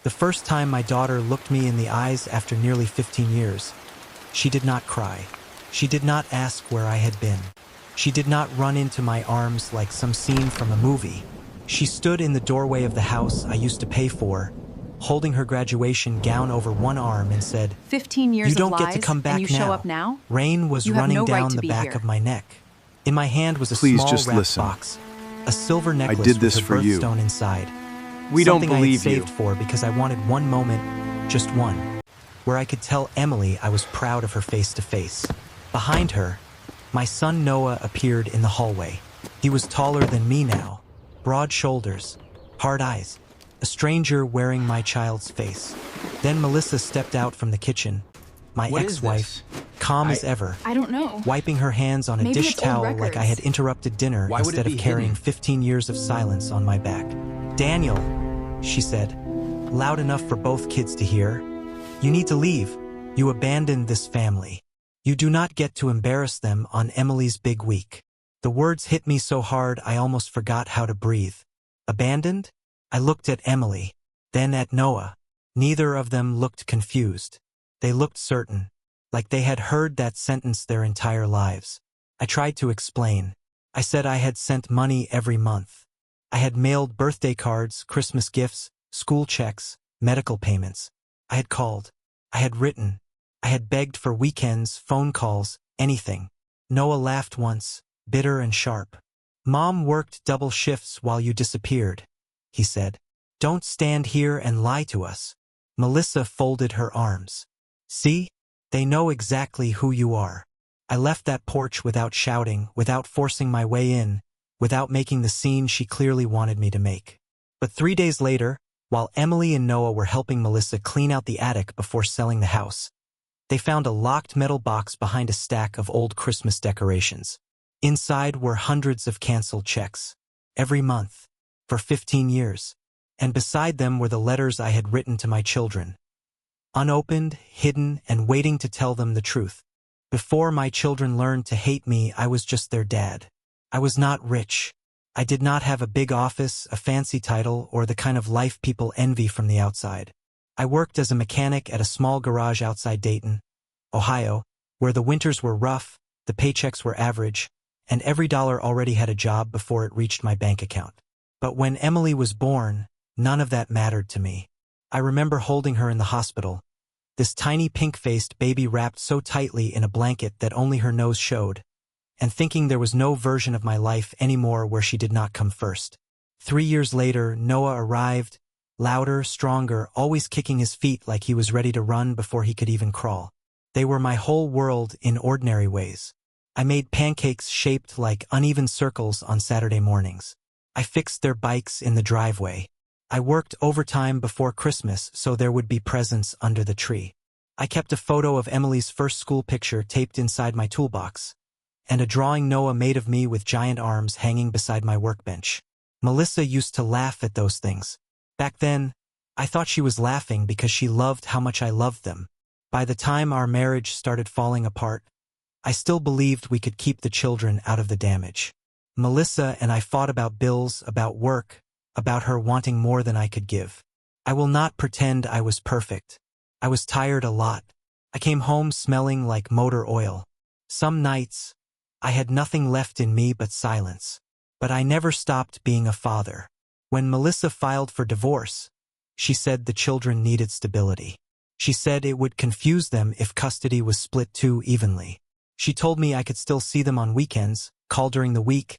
The first time my daughter looked me in the eyes after nearly 15 years, she did not cry. She did not ask where I had been. She did not run into my arms like some scene from a movie. She stood in the doorway of the house I used to pay for, holding her graduation gown over one arm and said, 15 years "You don't of get lies, to come back and you now." show up now? Rain was You have running no right down to the be back here. of my neck. In my hand was a Please small just wrapped listen. box, a silver necklace did this with her for you. birthstone inside. We don't Something I had believe you. saved for because I wanted one moment, just one, where I could tell Emily I was proud of her face to face. Behind her, my son Noah appeared in the hallway. He was taller than me now, broad shoulders, hard eyes, a stranger wearing my child's face. Then Melissa stepped out from the kitchen, my What is ex-wife, this? calm as ever, I don't know. wiping her hands on a Maybe dish it's old towel like I had records. interrupted dinner Why would it instead of be carrying hidden? 15 years of silence on my back. "Daniel," she said, loud enough for both kids to hear, "you need to leave. You abandoned this family. You do not get to embarrass them on Emily's big week." The words hit me so hard I almost forgot how to breathe. Abandoned? I looked at Emily, then at Noah. Neither of them looked confused. They looked certain, like they had heard that sentence their entire lives. I tried to explain. I said I had sent money every month. I had mailed birthday cards, Christmas gifts, school checks, medical payments. I had called. I had written. I had begged for weekends, phone calls, anything. Noah laughed once, bitter and sharp. "Mom worked double shifts while you disappeared," he said. "Don't stand here and lie to us." Melissa folded her arms. "See? They know exactly who you are." I left that porch without shouting, without forcing my way in, without making the scene she clearly wanted me to make. But 3 days later, while Emily and Noah were helping Melissa clean out the attic before selling the house, they found a locked metal box behind a stack of old Christmas decorations. Inside were hundreds of canceled checks, every month, for 15 years. And beside them were the letters I had written to my children. Unopened, hidden, and waiting to tell them the truth. Before my children learned to hate me, I was just their dad. I was not rich. I did not have a big office, a fancy title, or the kind of life people envy from the outside. I worked as a mechanic at a small garage outside Dayton, Ohio, where the winters were rough, the paychecks were average, and every dollar already had a job before it reached my bank account. But when Emily was born, none of that mattered to me. I remember holding her in the hospital, this tiny pink-faced baby wrapped so tightly in a blanket that only her nose showed, and thinking there was no version of my life anymore where she did not come first. 3 years later, Noah arrived, louder, stronger, always kicking his feet like he was ready to run before he could even crawl. They were my whole world in ordinary ways. I made pancakes shaped like uneven circles on Saturday mornings. I fixed their bikes in the driveway. I worked overtime before Christmas so there would be presents under the tree. I kept a photo of Emily's first school picture taped inside my toolbox, and a drawing Noah made of me with giant arms hanging beside my workbench. Melissa used to laugh at those things. Back then, I thought she was laughing because she loved how much I loved them. By the time our marriage started falling apart, I still believed we could keep the children out of the damage. Melissa and I fought about bills, about work, about her wanting more than I could give. I will not pretend I was perfect. I was tired a lot. I came home smelling like motor oil. Some nights, I had nothing left in me but silence. But I never stopped being a father. When Melissa filed for divorce, she said the children needed stability. She said it would confuse them if custody was split too evenly. She told me I could still see them on weekends, call during the week,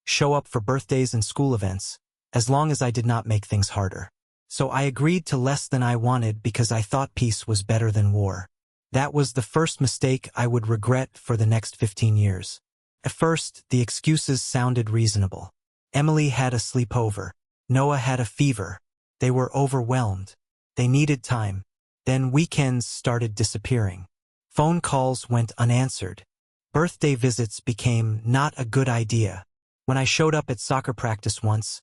show up for birthdays and school events, as long as I did not make things harder. So I agreed to less than I wanted because I thought peace was better than war. That was the first mistake I would regret for the next 15 years. At first, the excuses sounded reasonable. Emily had a sleepover. Noah had a fever. They were overwhelmed. They needed time. Then weekends started disappearing. Phone calls went unanswered. Birthday visits became not a good idea. When I showed up at soccer practice once,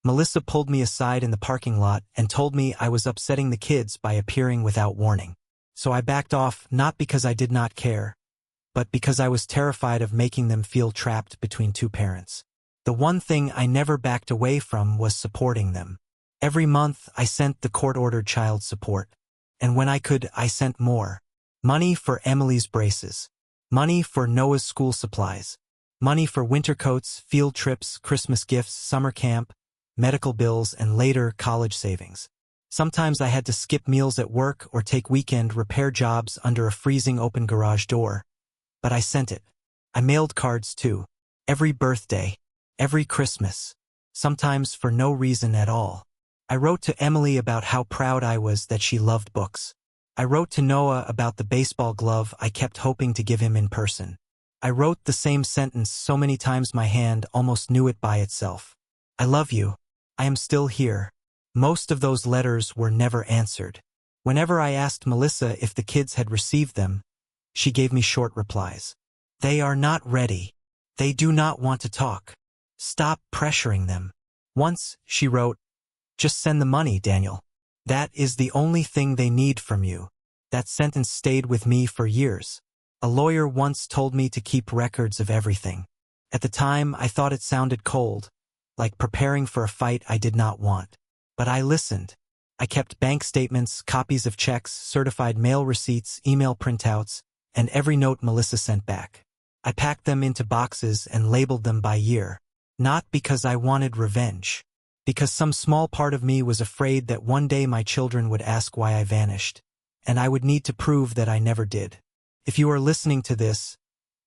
Melissa pulled me aside in the parking lot and told me I was upsetting the kids by appearing without warning. So I backed off, not because I did not care, but because I was terrified of making them feel trapped between two parents. The one thing I never backed away from was supporting them. Every month, I sent the court-ordered child support. And when I could, I sent more. Money for Emily's braces. Money for Noah's school supplies. Money for winter coats, field trips, Christmas gifts, summer camp, medical bills, and later college savings. Sometimes I had to skip meals at work or take weekend repair jobs under a freezing open garage door. But I sent it. I mailed cards too. Every birthday. Every Christmas. Sometimes for no reason at all. I wrote to Emily about how proud I was that she loved books. I wrote to Noah about the baseball glove I kept hoping to give him in person. I wrote the same sentence so many times my hand almost knew it by itself. I love you. I am still here. Most of those letters were never answered. Whenever I asked Melissa if the kids had received them, she gave me short replies. They are not ready. They do not want to talk. Stop pressuring them. Once, she wrote, "Just send the money, Daniel. That is the only thing they need from you." That sentence stayed with me for years. A lawyer once told me to keep records of everything. At the time, I thought it sounded cold, like preparing for a fight I did not want. But I listened. I kept bank statements, copies of checks, certified mail receipts, email printouts, and every note Melissa sent back. I packed them into boxes and labeled them by year. Not because I wanted revenge. Because some small part of me was afraid that one day my children would ask why I vanished, and I would need to prove that I never did. If you are listening to this,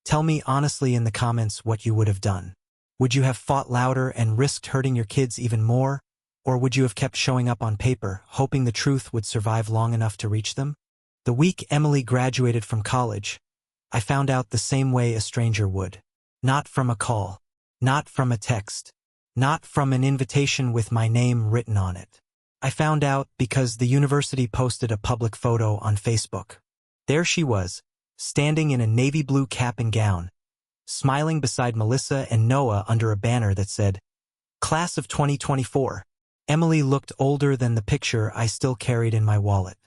tell me honestly in the comments what you would have done. Would you have fought louder and risked hurting your kids even more? Or would you have kept showing up on paper, hoping the truth would survive long enough to reach them? The week Emily graduated from college, I found out the same way a stranger would. Not from a call. Not from a text. Not from an invitation with my name written on it. I found out because the university posted a public photo on Facebook. There she was, standing in a navy blue cap and gown, smiling beside Melissa and Noah under a banner that said, "Class of 2024. Emily looked older than the picture I still carried in my wallet.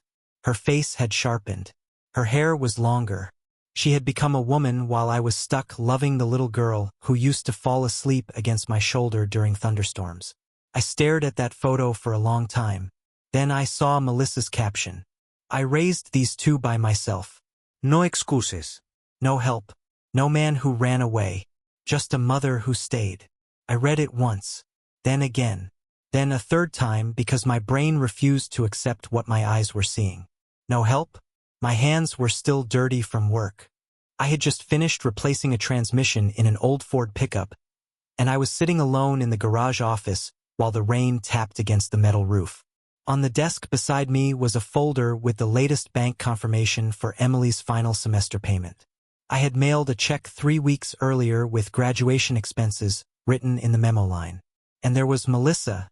Her face had sharpened. Her hair was longer. She had become a woman while I was stuck loving the little girl who used to fall asleep against my shoulder during thunderstorms. I stared at that photo for a long time. Then I saw Melissa's caption. I raised these two by myself. No excuses. No help. No man who ran away. Just a mother who stayed. I read it once. Then again. Then a third time because my brain refused to accept what my eyes were seeing. No help? My hands were still dirty from work. I had just finished replacing a transmission in an old Ford pickup, and I was sitting alone in the garage office while the rain tapped against the metal roof. On the desk beside me was a folder with the latest bank confirmation for Emily's final semester payment. I had mailed a check 3 weeks earlier with graduation expenses written in the memo line. And there was Melissa,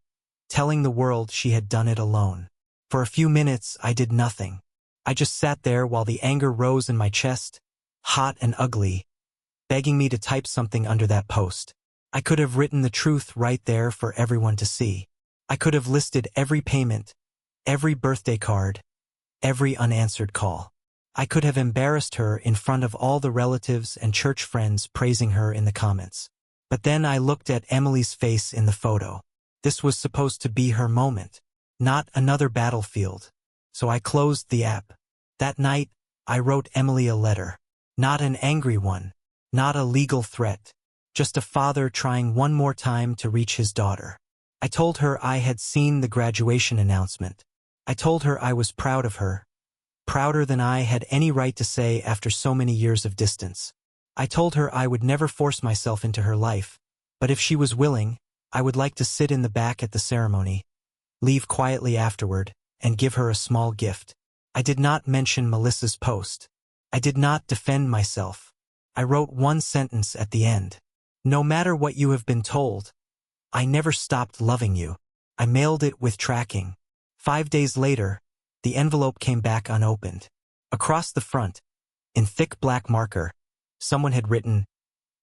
telling the world she had done it alone. For a few minutes, I did nothing. I just sat there while the anger rose in my chest, hot and ugly, begging me to type something under that post. I could have written the truth right there for everyone to see. I could have listed every payment, every birthday card, every unanswered call. I could have embarrassed her in front of all the relatives and church friends praising her in the comments. But then I looked at Emily's face in the photo. This was supposed to be her moment, not another battlefield. So I closed the app. That night, I wrote Emily a letter. Not an angry one, not a legal threat, just a father trying one more time to reach his daughter. I told her I had seen the graduation announcement. I told her I was proud of her, prouder than I had any right to say after so many years of distance. I told her I would never force myself into her life, but if she was willing, I would like to sit in the back at the ceremony, leave quietly afterward, and give her a small gift. I did not mention Melissa's post. I did not defend myself. I wrote one sentence at the end. No matter what you have been told, I never stopped loving you. I mailed it with tracking. 5 days later, the envelope came back unopened. Across the front, in thick black marker, someone had written,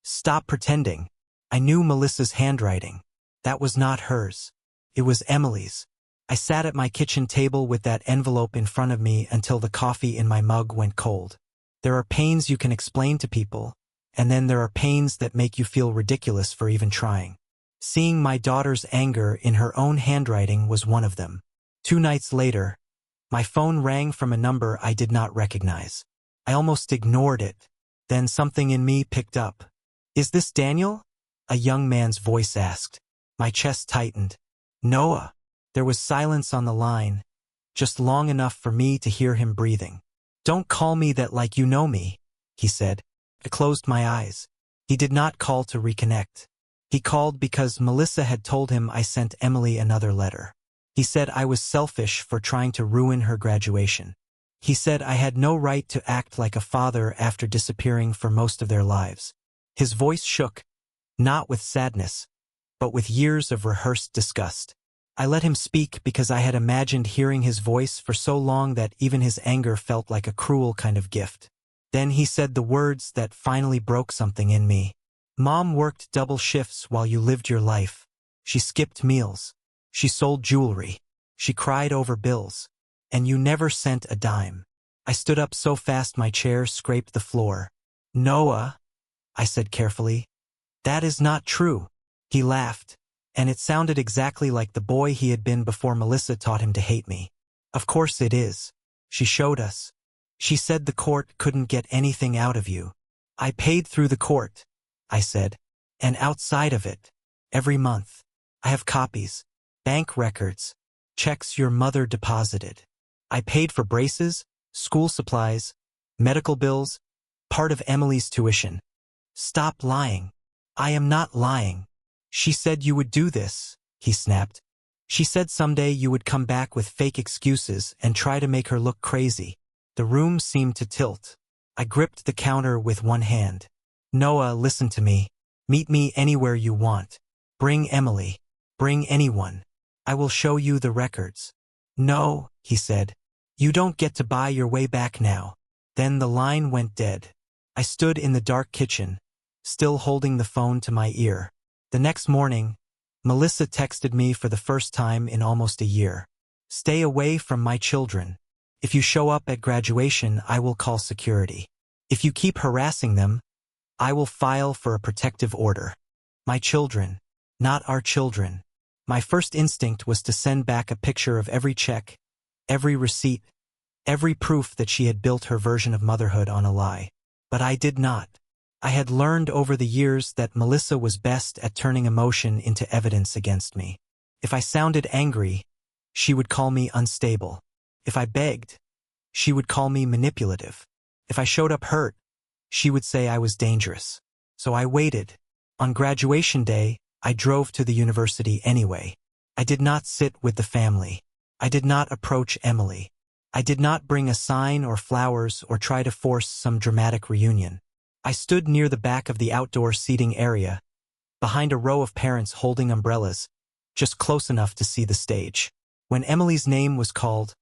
"Stop pretending." I knew Melissa's handwriting. That was not hers. It was Emily's. I sat at my kitchen table with that envelope in front of me until the coffee in my mug went cold. There are pains you can explain to people, and then there are pains that make you feel ridiculous for even trying. Seeing my daughter's anger in her own handwriting was one of them. 2 nights later, my phone rang from a number I did not recognize. I almost ignored it. Then something in me picked up. "Is this Daniel?" a young man's voice asked. My chest tightened. "Noah." There was silence on the line, just long enough for me to hear him breathing. "Don't call me that like you know me," he said. I closed my eyes. He did not call to reconnect. He called because Melissa had told him I sent Emily another letter. He said I was selfish for trying to ruin her graduation. He said I had no right to act like a father after disappearing for most of their lives. His voice shook, not with sadness, but with years of rehearsed disgust. I let him speak because I had imagined hearing his voice for so long that even his anger felt like a cruel kind of gift. Then he said the words that finally broke something in me. "Mom worked double shifts while you lived your life. She skipped meals. She sold jewelry. She cried over bills. And you never sent a dime." I stood up so fast my chair scraped the floor. "Noah," I said carefully, "that is not true." He laughed, and it sounded exactly like the boy he had been before Melissa taught him to hate me. "Of course it is. She showed us. She said the court couldn't get anything out of you." "I paid through the court," I said, "and outside of it, every month. I have copies, bank records, checks your mother deposited. I paid for braces, school supplies, medical bills, part of Emily's tuition." "Stop lying." "I am not lying." "She said you would do this," he snapped. "She said someday you would come back with fake excuses and try to make her look crazy." The room seemed to tilt. I gripped the counter with one hand. "Noah, listen to me. Meet me anywhere you want. Bring Emily. Bring anyone. I will show you the records." "No," he said. "You don't get to buy your way back now." Then the line went dead. I stood in the dark kitchen, still holding the phone to my ear. The next morning, Melissa texted me for the first time in almost a year. "Stay away from my children. If you show up at graduation, I will call security. If you keep harassing them, I will file for a protective order." My children, not our children. My first instinct was to send back a picture of every check, every receipt, every proof that she had built her version of motherhood on a lie. But I did not. I had learned over the years that Melissa was best at turning emotion into evidence against me. If I sounded angry, she would call me unstable. If I begged, she would call me manipulative. If I showed up hurt, she would say I was dangerous. So I waited. On graduation day, I drove to the university anyway. I did not sit with the family. I did not approach Emily. I did not bring a sign or flowers or try to force some dramatic reunion. I stood near the back of the outdoor seating area, behind a row of parents holding umbrellas, just close enough to see the stage. When Emily's name was called,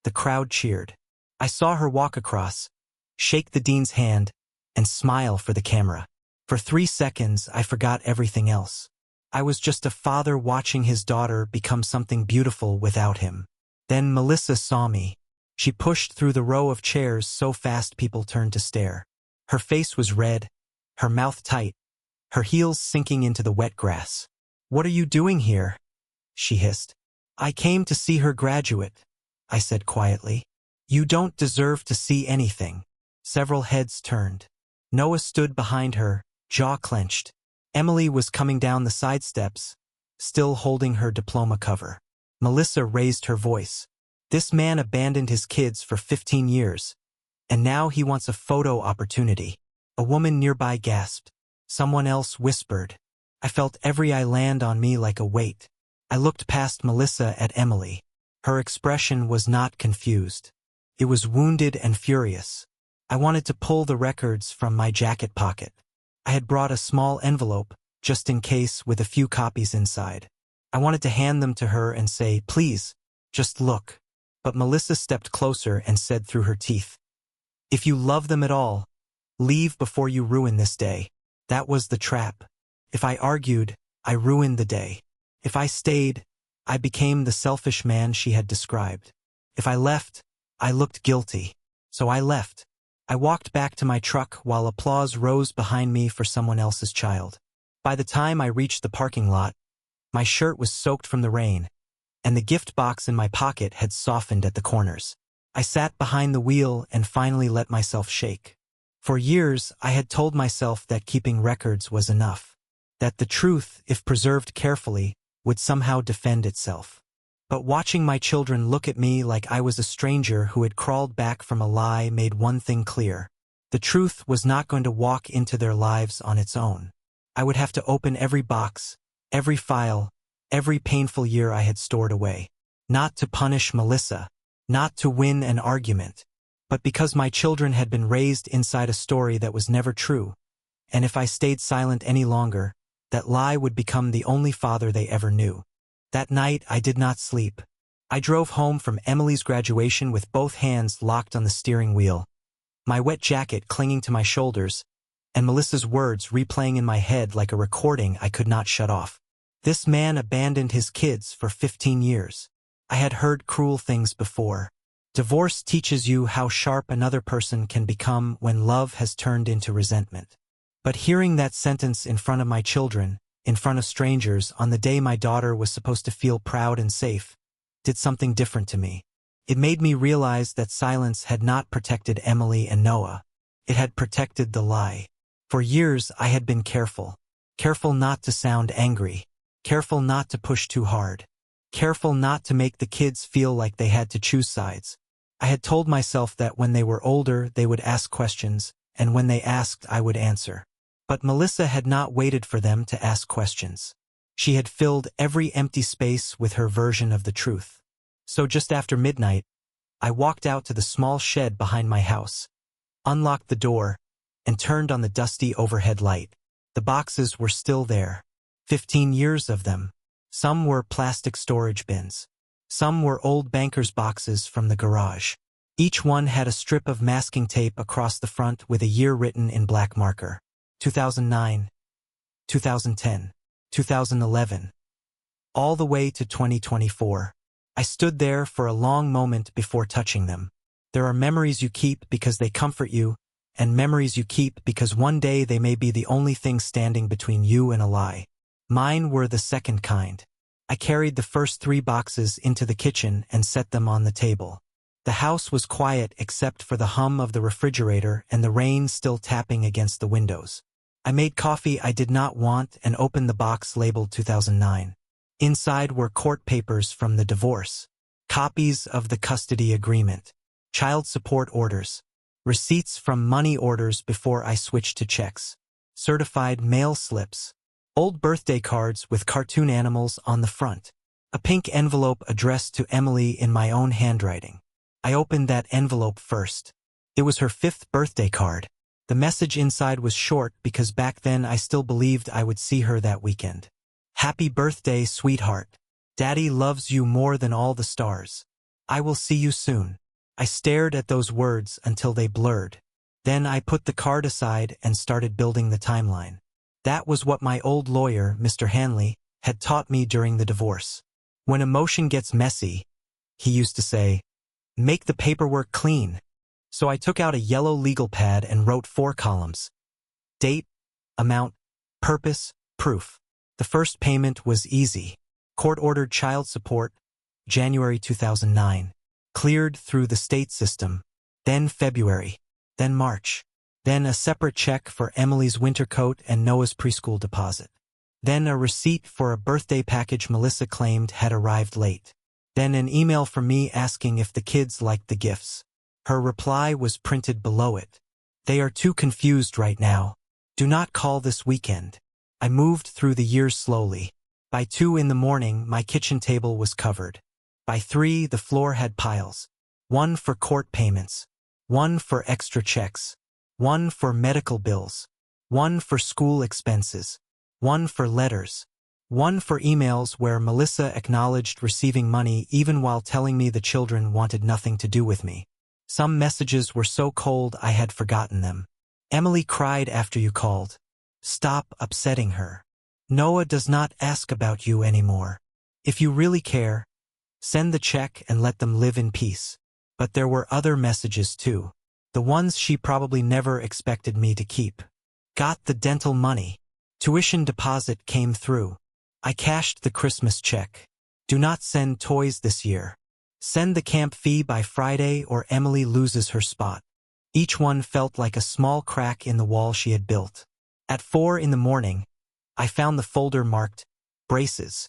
the crowd cheered. I saw her walk across, shake the dean's hand, and smile for the camera. For 3 seconds, I forgot everything else. I was just a father watching his daughter become something beautiful without him. Then Melissa saw me. She pushed through the row of chairs so fast people turned to stare. Her face was red, her mouth tight, her heels sinking into the wet grass. "What are you doing here?" she hissed. "I came to see her graduate," I said quietly. "You don't deserve to see anything." Several heads turned. Noah stood behind her, jaw clenched. Emily was coming down the side steps, still holding her diploma cover. Melissa raised her voice. "This man abandoned his kids for 15 years, and now he wants a photo opportunity." A woman nearby gasped. Someone else whispered. I felt every eye land on me like a weight. I looked past Melissa at Emily. Her expression was not confused. It was wounded and furious. I wanted to pull the records from my jacket pocket. I had brought a small envelope, just in case, with a few copies inside. I wanted to hand them to her and say, "Please, just look." But Melissa stepped closer and said through her teeth, "If you love them at all, leave before you ruin this day." That was the trap. If I argued, I ruined the day. If I stayed, I became the selfish man she had described. If I left, I looked guilty. So I left. I walked back to my truck while applause rose behind me for someone else's child. By the time I reached the parking lot, My shirt was soaked from the rain, and the gift box in my pocket had softened at the corners. I sat behind the wheel and finally let myself shake. For years, I had told myself that keeping records was enough, that the truth, if preserved carefully, would somehow defend itself. But watching my children look at me like I was a stranger who had crawled back from a lie made one thing clear. The truth was not going to walk into their lives on its own. I would have to open every box, every file, every painful year I had stored away. Not to punish Melissa, not to win an argument, but because my children had been raised inside a story that was never true, and if I stayed silent any longer, that lie would become the only father they ever knew. That night, I did not sleep. I drove home from Emily's graduation with both hands locked on the steering wheel, my wet jacket clinging to my shoulders, and Melissa's words replaying in my head like a recording I could not shut off. This man abandoned his kids for 15 years. I had heard cruel things before. Divorce teaches you how sharp another person can become when love has turned into resentment. But hearing that sentence in front of my children, in front of strangers, on the day my daughter was supposed to feel proud and safe, did something different to me. It made me realize that silence had not protected Emily and Noah. It had protected the lie. For years, I had been careful. Careful not to sound angry. Careful not to push too hard. Careful not to make the kids feel like they had to choose sides. I had told myself that when they were older, they would ask questions, and when they asked, I would answer. But Melissa had not waited for them to ask questions. She had filled every empty space with her version of the truth. So just after midnight, I walked out to the small shed behind my house, unlocked the door, and turned on the dusty overhead light. The boxes were still there. 15 years of them. Some were plastic storage bins. Some were old banker's boxes from the garage. Each one had a strip of masking tape across the front with a year written in black marker. 2009, 2010, 2011, all the way to 2024. I stood there for a long moment before touching them. There are memories you keep because they comfort you, and memories you keep because one day they may be the only thing standing between you and a lie. Mine were the second kind. I carried the first 3 boxes into the kitchen and set them on the table. The house was quiet except for the hum of the refrigerator and the rain still tapping against the windows. I made coffee I did not want and opened the box labeled 2009. Inside were court papers from the divorce, copies of the custody agreement, child support orders, receipts from money orders before I switched to checks, certified mail slips, old birthday cards with cartoon animals on the front, a pink envelope addressed to Emily in my own handwriting. I opened that envelope first. It was her 5th birthday card. The message inside was short because back then I still believed I would see her that weekend. Happy birthday, sweetheart. Daddy loves you more than all the stars. I will see you soon. I stared at those words until they blurred. Then I put the card aside and started building the timeline. That was what my old lawyer, Mr. Hanley, had taught me during the divorce. When emotion gets messy, he used to say, make the paperwork clean. So I took out a yellow legal pad and wrote 4 columns. Date, amount, purpose, proof. The first payment was easy. Court-ordered child support, January 2009. Cleared through the state system. Then February. Then March. Then a separate check for Emily's winter coat and Noah's preschool deposit. Then a receipt for a birthday package Melissa claimed had arrived late. Then an email from me asking if the kids liked the gifts. Her reply was printed below it. They are too confused right now. Do not call this weekend. I moved through the years slowly. By 2 in the morning, my kitchen table was covered. By 3, the floor had piles. 1 for court payments. 1 for extra checks. 1 for medical bills. 1 for school expenses. 1 for letters. 1 for emails where Melissa acknowledged receiving money even while telling me the children wanted nothing to do with me. Some messages were so cold I had forgotten them. Emily cried after you called. Stop upsetting her. Noah does not ask about you anymore. If you really care, send the check and let them live in peace. But there were other messages too. The ones she probably never expected me to keep. Got the dental money. Tuition deposit came through. I cashed the Christmas check. Do not send toys this year. Send the camp fee by Friday or Emily loses her spot. Each one felt like a small crack in the wall she had built. At 4 in the morning, I found the folder marked braces.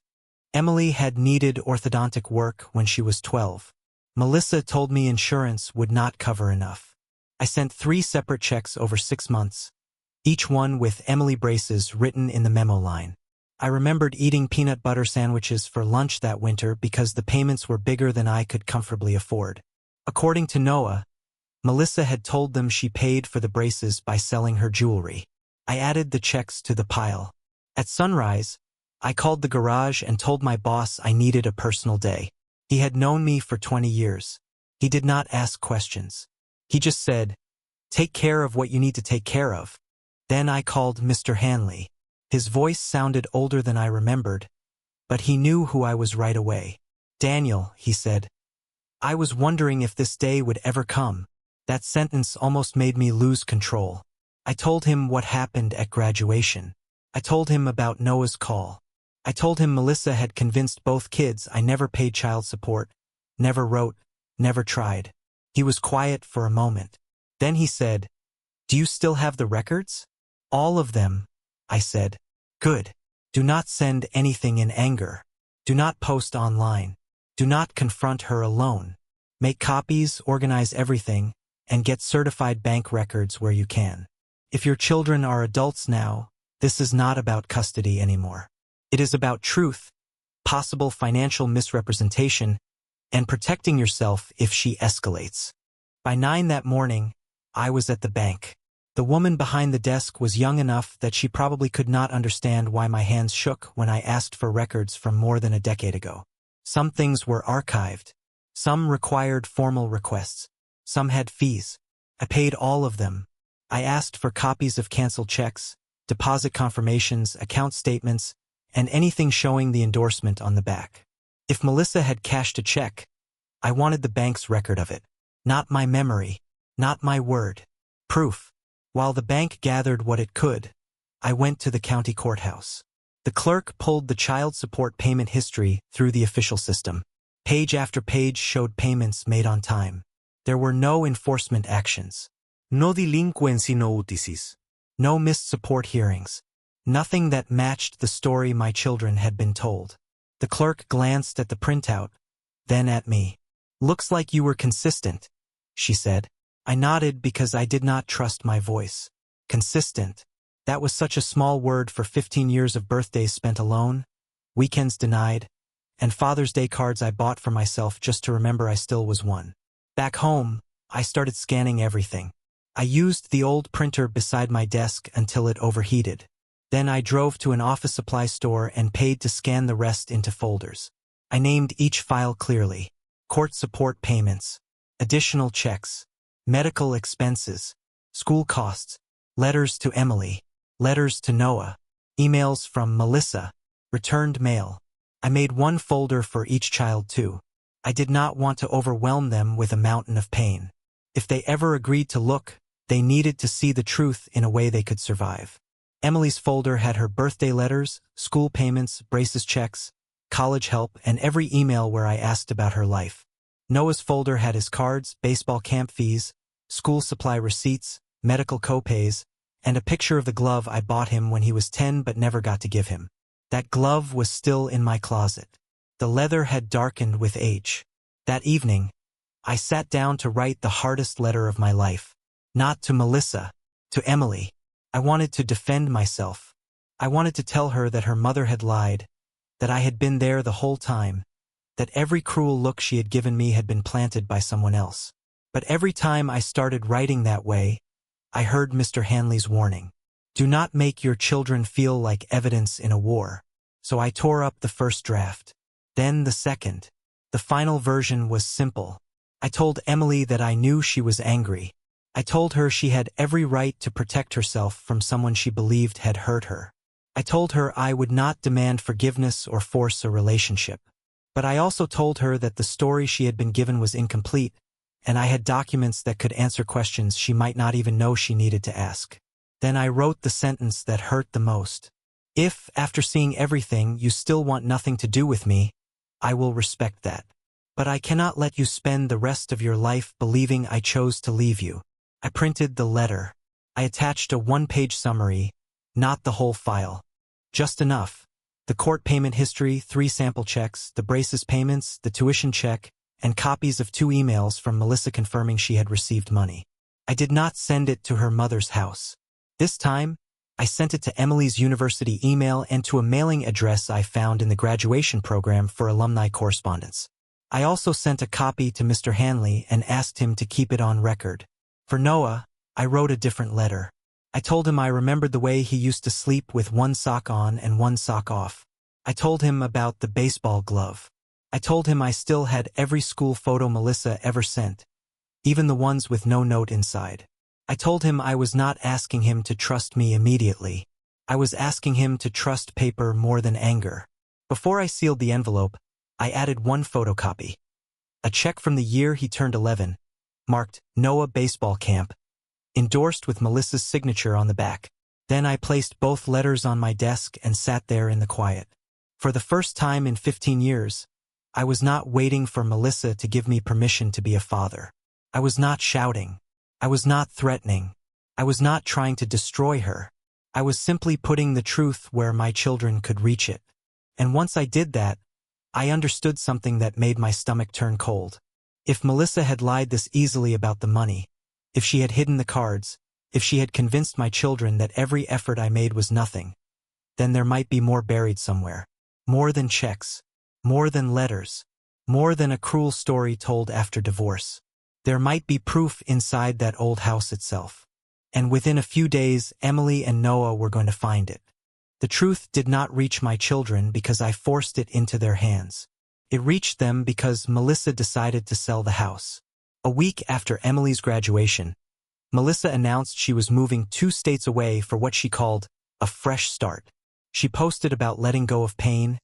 Emily had needed orthodontic work when she was 12. Melissa told me insurance would not cover enough. I sent 3 separate checks over 6 months, each one with Emily braces written in the memo line. I remembered eating peanut butter sandwiches for lunch that winter because the payments were bigger than I could comfortably afford. According to Noah, Melissa had told them she paid for the braces by selling her jewelry. I added the checks to the pile. At sunrise, I called the garage and told my boss I needed a personal day. He had known me for 20 years. He did not ask questions. He just said, "Take care of what you need to take care of." Then I called Mr. Hanley. His voice sounded older than I remembered, but he knew who I was right away. "Daniel," he said, "I was wondering if this day would ever come." That sentence almost made me lose control. I told him what happened at graduation. I told him about Noah's call. I told him Melissa had convinced both kids I never paid child support, never wrote, never tried. He was quiet for a moment. Then he said, "Do you still have the records?" "All of them," I said. "Good. Do not send anything in anger. Do not post online. Do not confront her alone. Make copies, organize everything, and get certified bank records where you can. If your children are adults now, this is not about custody anymore. It is about truth, possible financial misrepresentation, and protecting yourself if she escalates." By 9 that morning, I was at the bank. The woman behind the desk was young enough that she probably could not understand why my hands shook when I asked for records from more than a decade ago. Some things were archived. Some required formal requests. Some had fees. I paid all of them. I asked for copies of canceled checks, deposit confirmations, account statements, and anything showing the endorsement on the back. If Melissa had cashed a check, I wanted the bank's record of it. Not my memory. Not my word. Proof. While the bank gathered what it could, I went to the county courthouse. The clerk pulled the child support payment history through the official system. Page after page showed payments made on time. There were no enforcement actions. No delinquency notices. No missed support hearings. Nothing that matched the story my children had been told. The clerk glanced at the printout, then at me. "Looks like you were consistent," she said. I nodded because I did not trust my voice. Consistent. That was such a small word for 15 years of birthdays spent alone, weekends denied, and Father's Day cards I bought for myself just to remember I still was one. Back home, I started scanning everything. I used the old printer beside my desk until it overheated. Then I drove to an office supply store and paid to scan the rest into folders. I named each file clearly. Court support payments, additional checks, medical expenses, school costs, letters to Emily, letters to Noah, emails from Melissa, returned mail. I made one folder for each child too. I did not want to overwhelm them with a mountain of pain. If they ever agreed to look, they needed to see the truth in a way they could survive. Emily's folder had her birthday letters, school payments, braces checks, college help, and every email where I asked about her life. Noah's folder had his cards, baseball camp fees, school supply receipts, medical copays, and a picture of the glove I bought him when he was 10 but never got to give him. That glove was still in my closet. The leather had darkened with age. That evening, I sat down to write the hardest letter of my life. Not to Melissa, to Emily. I wanted to defend myself. I wanted to tell her that her mother had lied, that I had been there the whole time, that every cruel look she had given me had been planted by someone else. But every time I started writing that way, I heard Mr. Hanley's warning. Do not make your children feel like evidence in a war. So I tore up the first draft. Then the second. The final version was simple. I told Emily that I knew she was angry. I told her she had every right to protect herself from someone she believed had hurt her. I told her I would not demand forgiveness or force a relationship. But I also told her that the story she had been given was incomplete, and I had documents that could answer questions she might not even know she needed to ask. Then I wrote the sentence that hurt the most. If, after seeing everything, you still want nothing to do with me, I will respect that. But I cannot let you spend the rest of your life believing I chose to leave you. I printed the letter. I attached a one-page summary, not the whole file. Just enough. The court payment history, 3 sample checks, the braces payments, the tuition check, and copies of 2 emails from Melissa confirming she had received money. I did not send it to her mother's house. This time, I sent it to Emily's university email and to a mailing address I found in the graduation program for alumni correspondence. I also sent a copy to Mr. Hanley and asked him to keep it on record. For Noah, I wrote a different letter. I told him I remembered the way he used to sleep with one sock on and one sock off. I told him about the baseball glove. I told him I still had every school photo Melissa ever sent, even the ones with no note inside. I told him I was not asking him to trust me immediately. I was asking him to trust paper more than anger. Before I sealed the envelope, I added 1 photocopy. A check from the year he turned 11, marked Noah Baseball Camp, endorsed with Melissa's signature on the back. Then I placed both letters on my desk and sat there in the quiet. For the first time in 15 years, I was not waiting for Melissa to give me permission to be a father. I was not shouting. I was not threatening. I was not trying to destroy her. I was simply putting the truth where my children could reach it. And once I did that, I understood something that made my stomach turn cold. If Melissa had lied this easily about the money, if she had hidden the cards, if she had convinced my children that every effort I made was nothing, then there might be more buried somewhere. More than checks, more than letters, more than a cruel story told after divorce. There might be proof inside that old house itself. And within a few days, Emily and Noah were going to find it. The truth did not reach my children because I forced it into their hands. It reached them because Melissa decided to sell the house. A week after Emily's graduation, Melissa announced she was moving 2 states away for what she called a fresh start. She posted about letting go of pain,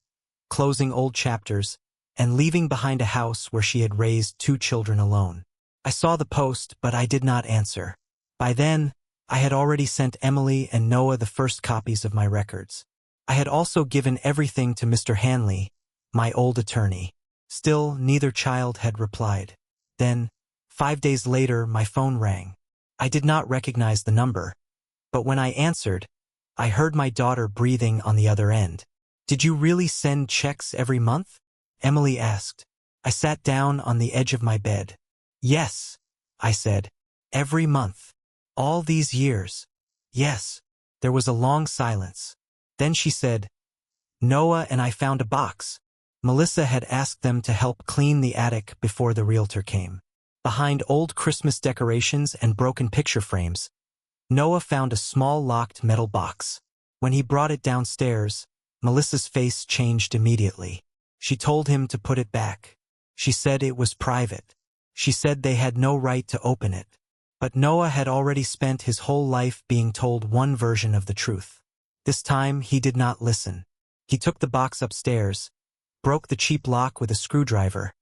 closing old chapters, and leaving behind a house where she had raised 2 children alone. I saw the post, but I did not answer. By then, I had already sent Emily and Noah the first copies of my records. I had also given everything to Mr. Hanley, my old attorney. Still, neither child had replied. Then, 5 days later, my phone rang. I did not recognize the number, but when I answered, I heard my daughter breathing on the other end. "Did you really send checks every month?" Emily asked. I sat down on the edge of my bed. "Yes," I said. "Every month. All these years. Yes." There was a long silence. Then she said, "Noah and I found a box." Melissa had asked them to help clean the attic before the realtor came. Behind old Christmas decorations and broken picture frames, Noah found a small locked metal box. When he brought it downstairs, Melissa's face changed immediately. She told him to put it back. She said it was private. She said they had no right to open it. But Noah had already spent his whole life being told one version of the truth. This time, he did not listen. He took the box upstairs, broke the cheap lock with a screwdriver,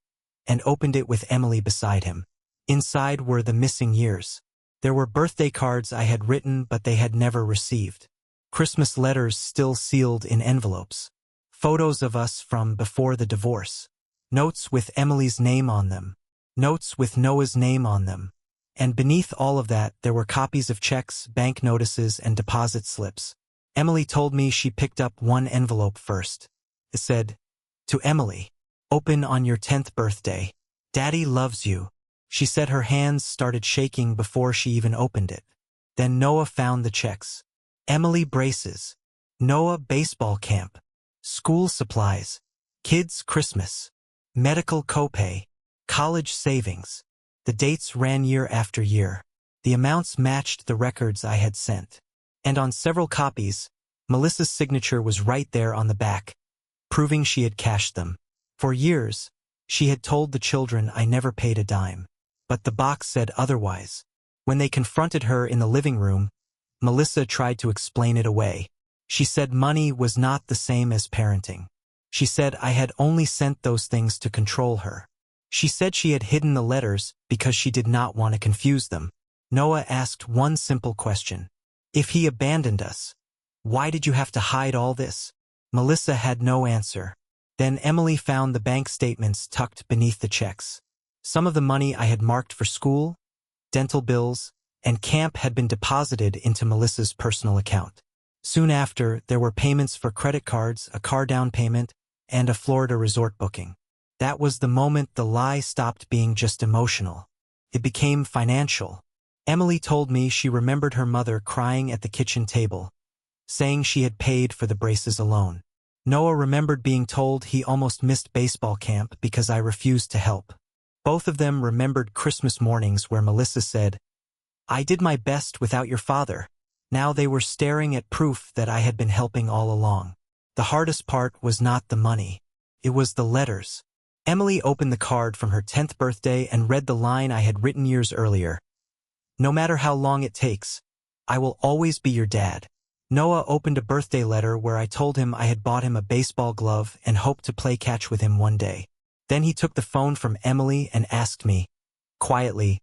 and opened it with Emily beside him. Inside were the missing years. There were birthday cards I had written but they had never received. Christmas letters still sealed in envelopes. Photos of us from before the divorce. Notes with Emily's name on them. Notes with Noah's name on them. And beneath all of that, there were copies of checks, bank notices, and deposit slips. Emily told me she picked up one envelope first. It said, "To Emily, open on your 10th birthday. Daddy loves you." She said her hands started shaking before she even opened it. Then Noah found the checks. Emily braces. Noah baseball camp. School supplies. Kids Christmas. Medical copay. College savings. The dates ran year after year. The amounts matched the records I had sent. And on several copies, Melissa's signature was right there on the back, proving she had cashed them. For years, she had told the children I never paid a dime. But the box said otherwise. When they confronted her in the living room, Melissa tried to explain it away. She said money was not the same as parenting. She said I had only sent those things to control her. She said she had hidden the letters because she did not want to confuse them. Noah asked one simple question. If he abandoned us, Why did you have to hide all this? Melissa had no answer. Then Emily found the bank statements tucked beneath the checks. Some of the money I had marked for school, dental bills, and camp had been deposited into Melissa's personal account. Soon after, there were payments for credit cards, a car down payment, and a Florida resort booking. That was the moment the lie stopped being just emotional. It became financial. Emily told me she remembered her mother crying at the kitchen table, saying she had paid for the braces alone. Noah remembered being told he almost missed baseball camp because I refused to help. Both of them remembered Christmas mornings where Melissa said, "I did my best without your father." Now they were staring at proof that I had been helping all along. The hardest part was not the money. It was the letters. Emily opened the card from her 10th birthday and read the line I had written years earlier. "No matter how long it takes, I will always be your dad." Noah opened a birthday letter where I told him I had bought him a baseball glove and hoped to play catch with him one day. Then he took the phone from Emily and asked me, quietly,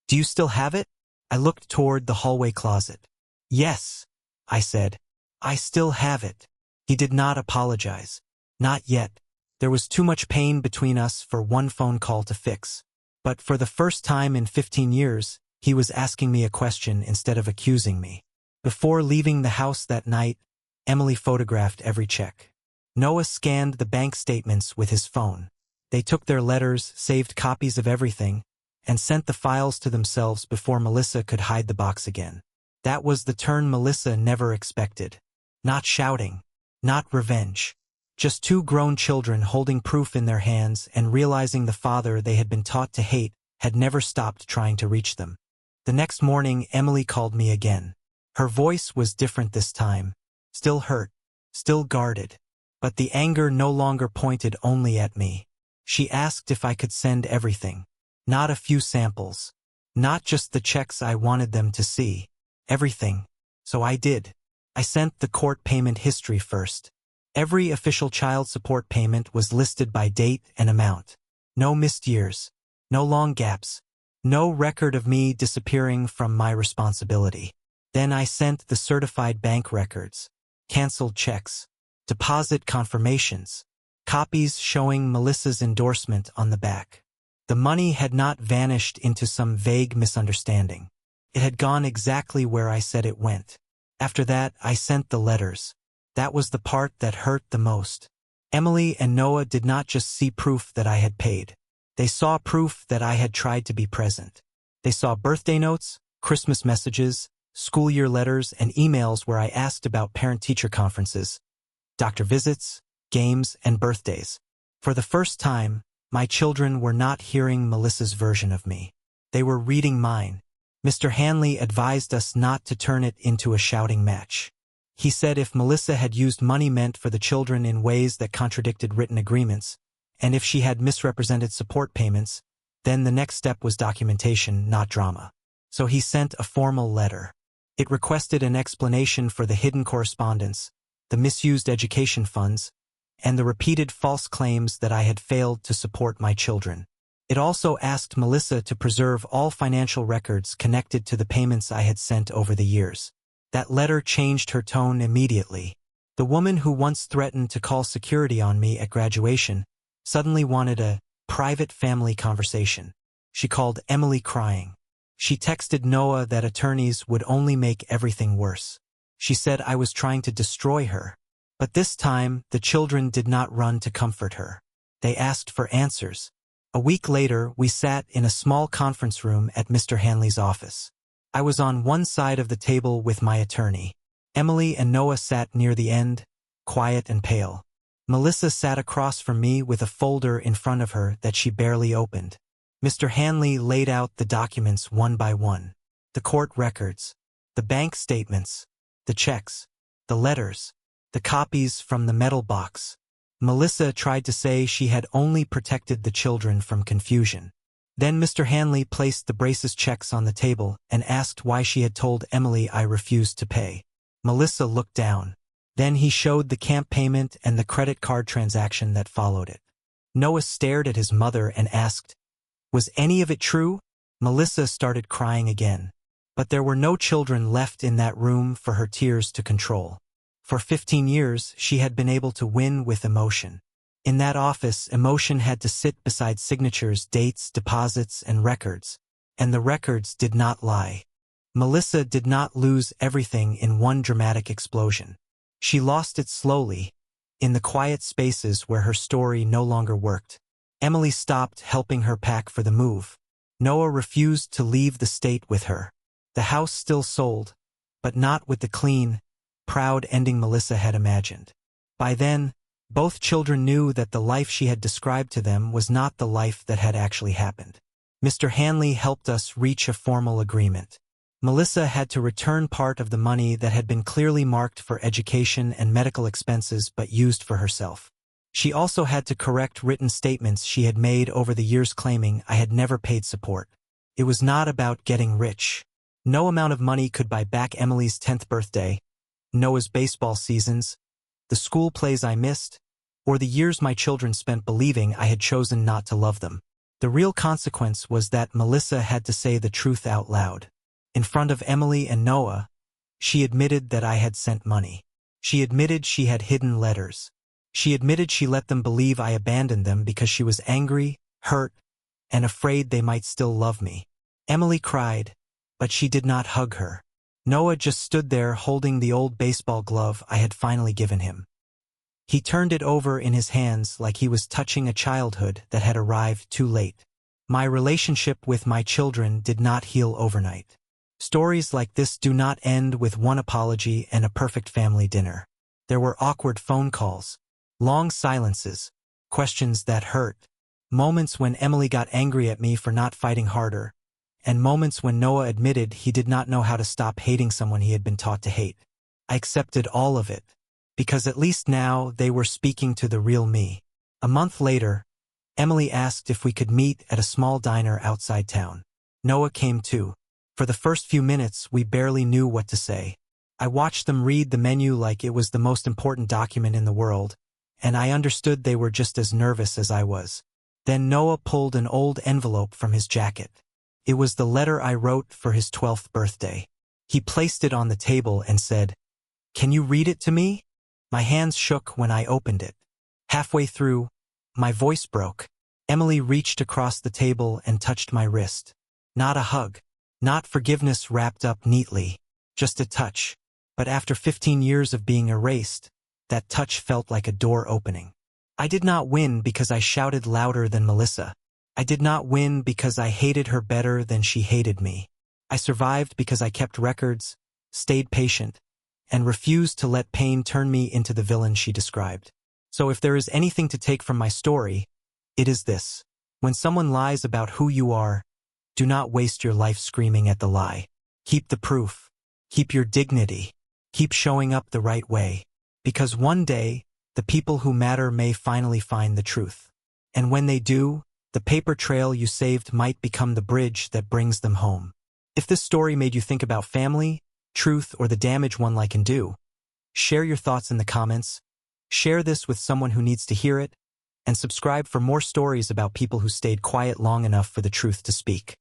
"Do you still have it?" I looked toward the hallway closet. "Yes," I said. "I still have it." He did not apologize. Not yet. There was too much pain between us for one phone call to fix. But for the first time in 15 years, he was asking me a question instead of accusing me. Before leaving the house that night, Emily photographed every check. Noah scanned the bank statements with his phone. They took their letters, saved copies of everything, and sent the files to themselves before Melissa could hide the box again. That was the turn Melissa never expected. Not shouting, not revenge. Just two grown children holding proof in their hands and realizing the father they had been taught to hate had never stopped trying to reach them. The next morning, Emily called me again. Her voice was different this time, still hurt, still guarded, but the anger no longer pointed only at me. She asked if I could send everything, not a few samples, not just the checks I wanted them to see, everything. So I did. I sent the court payment history first. Every official child support payment was listed by date and amount. No missed years, no long gaps, no record of me disappearing from my responsibility. Then I sent the certified bank records, canceled checks, deposit confirmations, copies showing Melissa's endorsement on the back. The money had not vanished into some vague misunderstanding. It had gone exactly where I said it went. After that, I sent the letters. That was the part that hurt the most. Emily and Noah did not just see proof that I had paid. They saw proof that I had tried to be present. They saw birthday notes, Christmas messages, school year letters, and emails where I asked about parent-teacher conferences, doctor visits, games, and birthdays. For the first time, my children were not hearing Melissa's version of me. They were reading mine. Mr. Hanley advised us not to turn it into a shouting match. He said if Melissa had used money meant for the children in ways that contradicted written agreements, and if she had misrepresented support payments, then the next step was documentation, not drama. So he sent a formal letter. It requested an explanation for the hidden correspondence, the misused education funds, and the repeated false claims that I had failed to support my children. It also asked Melissa to preserve all financial records connected to the payments I had sent over the years. That letter changed her tone immediately. The woman who once threatened to call security on me at graduation suddenly wanted a private family conversation. She called Emily crying. She texted Noah that attorneys would only make everything worse. She said I was trying to destroy her. But this time, the children did not run to comfort her. They asked for answers. A week later, we sat in a small conference room at Mr. Hanley's office. I was on one side of the table with my attorney. Emily and Noah sat near the end, quiet and pale. Melissa sat across from me with a folder in front of her that she barely opened. Mr. Hanley laid out the documents one by one. The court records, the bank statements, the checks, the letters, the copies from the metal box. Melissa tried to say she had only protected the children from confusion. Then Mr. Hanley placed the braces checks on the table and asked why she had told Emily I refused to pay. Melissa looked down. Then he showed the camp payment and the credit card transaction that followed it. Noah stared at his mother and asked, "Was any of it true?" Melissa started crying again. But there were no children left in that room for her tears to control. For 15 years, she had been able to win with emotion. In that office, emotion had to sit beside signatures, dates, deposits, and records. And the records did not lie. Melissa did not lose everything in one dramatic explosion. She lost it slowly, in the quiet spaces where her story no longer worked. Emily stopped helping her pack for the move. Noah refused to leave the state with her. The house still sold, but not with the clean, proud ending Melissa had imagined. By then, both children knew that the life she had described to them was not the life that had actually happened. Mr. Hanley helped us reach a formal agreement. Melissa had to return part of the money that had been clearly marked for education and medical expenses but used for herself. She also had to correct written statements she had made over the years claiming I had never paid support. It was not about getting rich. No amount of money could buy back Emily's 10th birthday, Noah's baseball seasons, the school plays I missed, or the years my children spent believing I had chosen not to love them. The real consequence was that Melissa had to say the truth out loud. In front of Emily and Noah, she admitted that I had sent money. She admitted she had hidden letters. She admitted she let them believe I abandoned them because she was angry, hurt, and afraid they might still love me. Emily cried, but she did not hug her. Noah just stood there holding the old baseball glove I had finally given him. He turned it over in his hands like he was touching a childhood that had arrived too late. My relationship with my children did not heal overnight. Stories like this do not end with one apology and a perfect family dinner. There were awkward phone calls, long silences, questions that hurt, moments when Emily got angry at me for not fighting harder, and moments when Noah admitted he did not know how to stop hating someone he had been taught to hate. I accepted all of it, because at least now they were speaking to the real me. A month later, Emily asked if we could meet at a small diner outside town. Noah came too. For the first few minutes, we barely knew what to say. I watched them read the menu like it was the most important document in the world, and I understood they were just as nervous as I was. Then Noah pulled an old envelope from his jacket. It was the letter I wrote for his 12th birthday. He placed it on the table and said, "Can you read it to me?" My hands shook when I opened it. Halfway through, my voice broke. Emily reached across the table and touched my wrist. Not a hug. Not forgiveness wrapped up neatly. Just a touch. But after 15 years of being erased, that touch felt like a door opening. I did not win because I shouted louder than Melissa. I did not win because I hated her better than she hated me. I survived because I kept records, stayed patient, and refused to let pain turn me into the villain she described. So if there is anything to take from my story, it is this. When someone lies about who you are, do not waste your life screaming at the lie. Keep the proof. Keep your dignity. Keep showing up the right way. Because one day, the people who matter may finally find the truth. And when they do, the paper trail you saved might become the bridge that brings them home. If this story made you think about family, truth, or the damage one lie can do, share your thoughts in the comments, share this with someone who needs to hear it, and subscribe for more stories about people who stayed quiet long enough for the truth to speak.